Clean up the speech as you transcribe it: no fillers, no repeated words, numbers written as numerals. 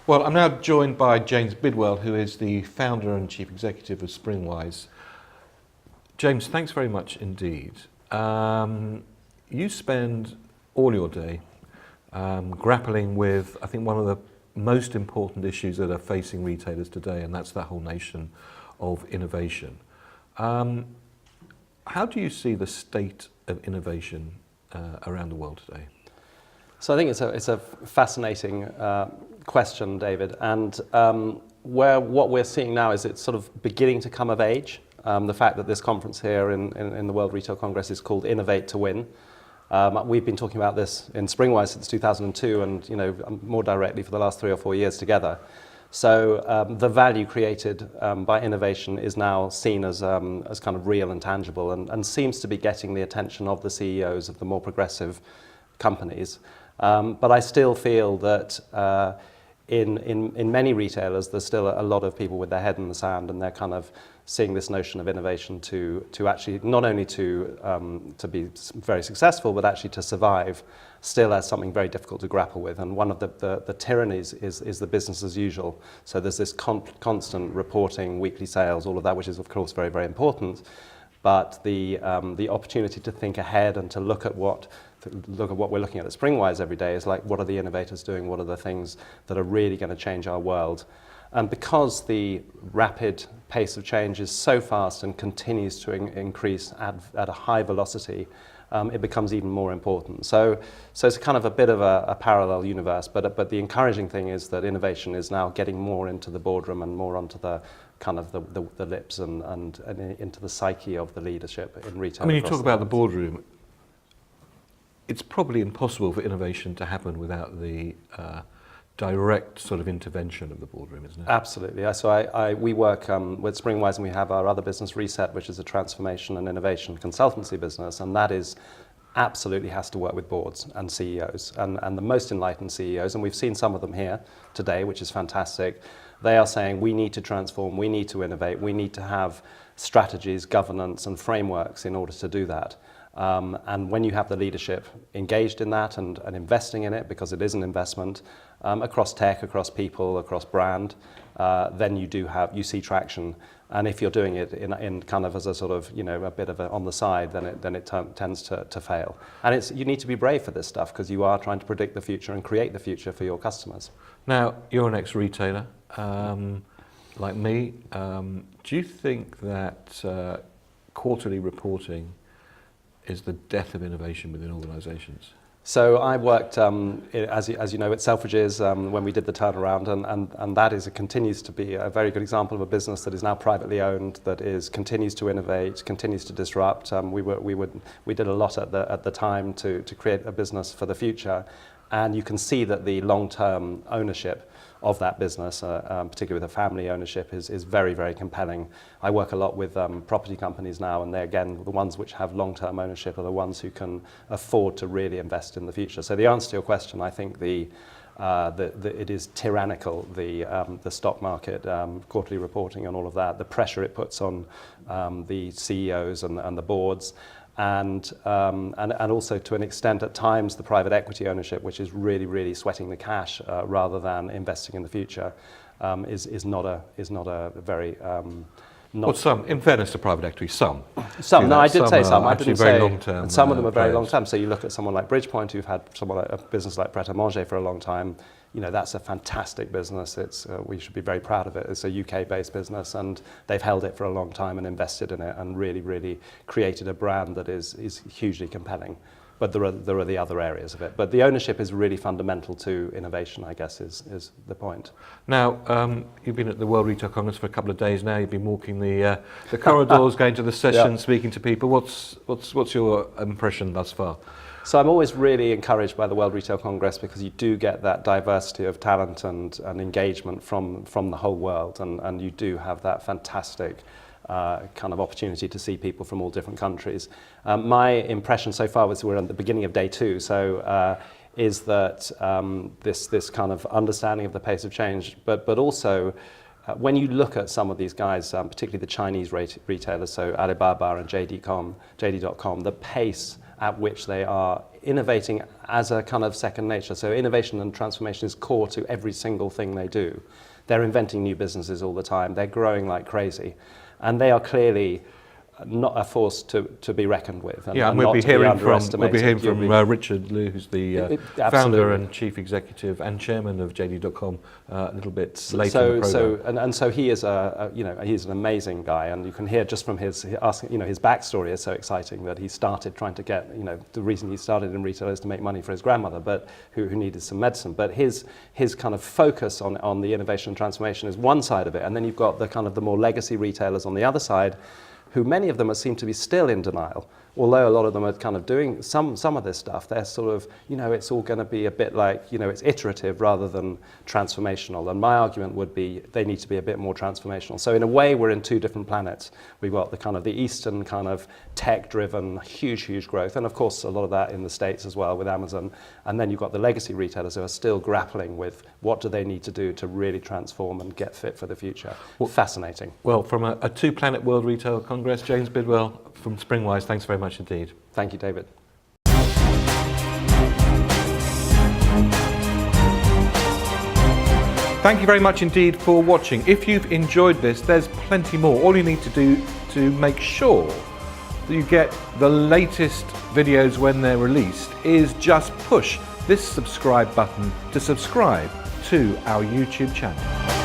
Well, I'm now joined by James Bidwell, who is the founder and chief executive of Springwise. James, thanks very much indeed. You spend all your day grappling with, I think, one of the most important issues that are facing retailers today, and that's that whole notion of innovation. How do you see the state of innovation around the world today? So I think it's a fascinating question, David, and what we're seeing now is it's sort of beginning to come of age. The fact that this conference here in the World Retail Congress is called Innovate to Win. We've been talking about this in Springwise since 2002, and more directly for the last 3 or 4 years together. So the value created by innovation is now seen as kind of real and tangible, and seems to be getting the attention of the CEOs of the more progressive companies. But I still feel that in many retailers, there's still a lot of people with their head in the sand, and they're kind of seeing this notion of innovation to actually not only to be very successful, but actually to survive, still as something very difficult to grapple with. And one of the tyrannies is the business as usual. So there's this constant reporting, weekly sales, all of that, which is of course very, very important. But the opportunity to think ahead and to look at what we're looking at Springwise every day is like, what are the innovators doing? What are the things that are really going to change our world? And because the rapid pace of change is so fast and continues to increase at a high velocity, it becomes even more important. So it's kind of a bit of a parallel universe, but the encouraging thing is that innovation is now getting more into the boardroom and more onto the kind of the lips and into the psyche of the leadership in retail. I mean, you talk about the boardroom. It's probably impossible for innovation to happen without the direct sort of intervention of the boardroom, isn't it? Absolutely. So we work with Springwise, and we have our other business, Reset, which is a transformation and innovation consultancy business, and that is absolutely has to work with boards and CEOs, and the most enlightened CEOs, and we've seen some of them here today, which is fantastic. They are saying we need to transform, we need to innovate, we need to have strategies, governance and frameworks in order to do that. And when you have the leadership engaged in that and investing in it, because it is an investment across tech, across people, across brand, then you see traction. And if you're doing it in kind of as a sort of, a bit of on the side, then it tends to fail. And you need to be brave for this stuff, because you are trying to predict the future and create the future for your customers. Now, you're an ex-retailer, like me. Do you think that quarterly reporting is the death of innovation within organisations? So I worked, as you know, at Selfridges when we did the turnaround, and that continues to be a very good example of a business that is now privately owned, that continues to innovate, continues to disrupt. We did a lot at the time to create a business for the future, and you can see that the long-term ownership of that business, particularly with a family ownership, is very, very compelling. I work a lot with property companies now, and they're, again, the ones which have long-term ownership are the ones who can afford to really invest in the future. So the answer to your question, I think it is tyrannical, the stock market, quarterly reporting and all of that, the pressure it puts on the CEOs and the boards, and also to an extent at times the private equity ownership, which is really, really sweating the cash rather than investing in the future, is not a very well, some, in fairness to private equity, some. Some, no, I did say some. I didn't say very long term. And some of them are very long term. So you look at someone like Bridgepoint, who've had a business like Pret a Manger for a long time. That's a fantastic business. We should be very proud of it. It's a UK-based business, and they've held it for a long time and invested in it, and really, really created a brand that is hugely compelling. But there are the other areas of it. But the ownership is really fundamental to innovation, I guess, is the point. Now, you've been at the World Retail Congress for a couple of days now. You've been walking the corridors, going to the sessions, speaking to people. What's your impression thus far? So I'm always really encouraged by the World Retail Congress, because you do get that diversity of talent and engagement from the whole world, and you do have that fantastic kind of opportunity to see people from all different countries. My impression so far was we're at the beginning of day 2, so is that this kind of understanding of the pace of change, but also when you look at some of these guys, particularly the Chinese retailers, so Alibaba and JD.com, the pace at which they are innovating as a kind of second nature. So innovation and transformation is core to every single thing they do. They're inventing new businesses all the time. They're growing like crazy. And they are clearly not a force to be reckoned with. And we'll be hearing from Richard Liu, who's the founder and chief executive and chairman of JD.com, a little bit later in the program. So he is he's an amazing guy, and you can hear just from his his backstory is so exciting that he started trying to get, the reason he started in retail is to make money for his grandmother, but who needed some medicine. But his kind of focus on the innovation and transformation is one side of it, and then you've got the kind of the more legacy retailers on the other side, who many of them seem to be still in denial, although a lot of them are kind of doing some of this stuff. They're sort of, it's all going to be a bit like, it's iterative rather than transformational. And my argument would be they need to be a bit more transformational. So in a way, we're in two different planets. We've got the kind of the Eastern kind of tech-driven, huge growth, and of course a lot of that in the States as well with Amazon. And then you've got the legacy retailers who are still grappling with what do they need to do to really transform and get fit for the future. Well, fascinating. Well, from a two-planet World Retail Congress, James Bidwell from Springwise, thanks very much indeed. Thank you, David. Thank you very much indeed for watching. If you've enjoyed this, there's plenty more. All you need to do to make sure that you get the latest videos when they're released is just push this subscribe button to subscribe to our YouTube channel.